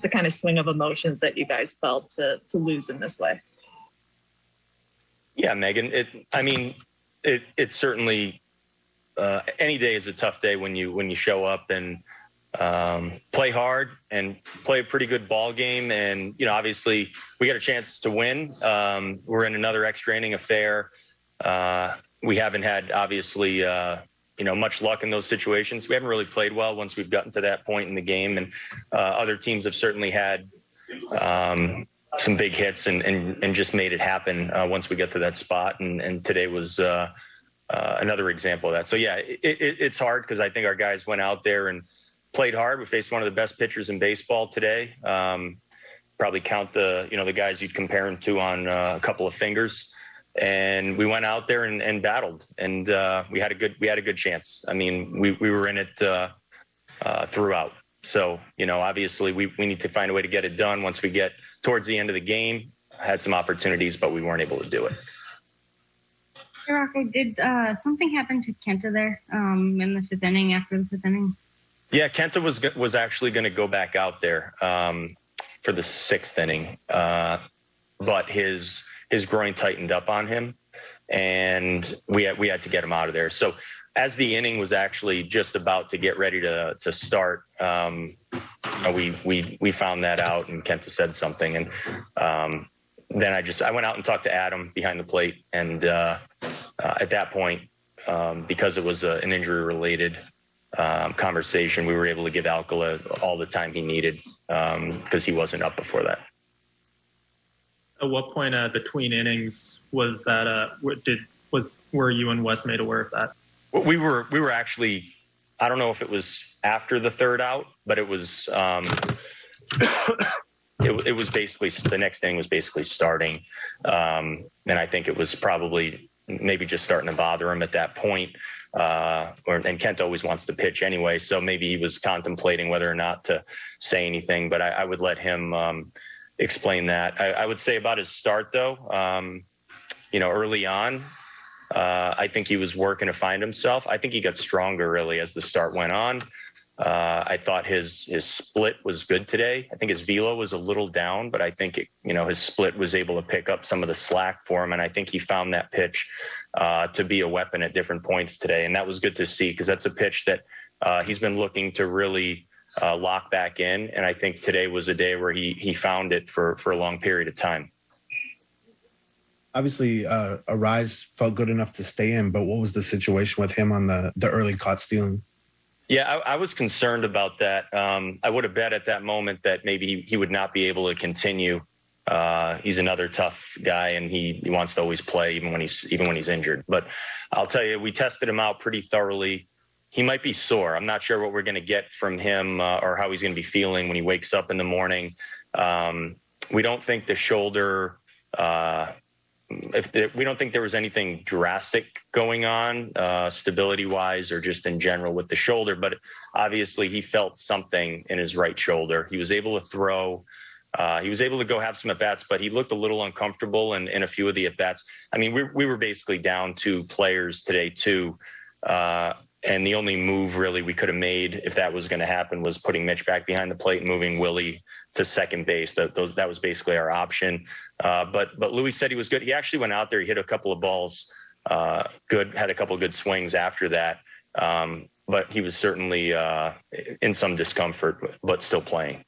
the kind of swing of emotions that you guys felt to lose in this way? Yeah, Megan, it's certainly any day is a tough day when you show up and play hard and play a pretty good ball game. And, obviously we got a chance to win. We're in another extra inning affair. We haven't had, obviously, much luck in those situations. We haven't really played well once we've gotten to that point in the game. And other teams have certainly had some big hits and just made it happen once we get to that spot. And today was another example of that. So, yeah, it's hard because I think our guys went out there and played hard. We faced one of the best pitchers in baseball today. Probably count the guys you'd compare him to on a couple of fingers. And we went out there and battled, and we had a good chance. I mean, we were in it throughout. So, obviously we need to find a way to get it done once we get towards the end of the game. Had some opportunities, but we weren't able to do it. Hey, Rocco, did something happen to Kenta there in the fifth inning after the fifth inning? Yeah, Kenta was actually going to go back out there for the sixth inning, but his groin tightened up on him, and we had to get him out of there. So as the inning was actually just about to get ready to start, we found that out, and Kenta said something, and then I went out and talked to Adam behind the plate, and at that point, because it was an injury-related conversation, we were able to give Alcala all the time he needed because he wasn't up before that. At what point between innings was that? Were you and Wes made aware of that? We were actually, I don't know if it was after the third out, but it was it was basically the next inning was basically starting, and I think it was probably maybe just starting to bother him at that point. And Kent always wants to pitch anyway, so maybe he was contemplating whether or not to say anything. But I would let him explain that. I would say about his start, though, early on, I think he was working to find himself. I think he got stronger really as the start went on. I thought his split was good today. I think his velo was a little down, but I think his split was able to pick up some of the slack for him, and I think he found that pitch to be a weapon at different points today, and that was good to see because that's a pitch that he's been looking to really lock back in, and I think today was a day where he found it for a long period of time. Obviously, Arise felt good enough to stay in, but what was the situation with him on the early caught stealing? Yeah, I was concerned about that. I would have bet at that moment that maybe he would not be able to continue. He's another tough guy, and he wants to always play even when he's injured. But I'll tell you, we tested him out pretty thoroughly. He might be sore. I'm not sure what we're going to get from him or how he's going to be feeling when he wakes up in the morning. We don't think the shoulder. We don't think there was anything drastic going on stability-wise or just in general with the shoulder, but obviously he felt something in his right shoulder. He was able to throw. He was able to go have some at-bats, but he looked a little uncomfortable in a few of the at-bats. I mean, we were basically down 2 players today, too. And the only move really we could have made if that was going to happen was putting Mitch back behind the plate and moving Willie to second base. That was basically our option. But Louis said he was good. He actually went out there. He hit a couple of balls good, had a couple of good swings after that. But he was certainly in some discomfort, but still playing.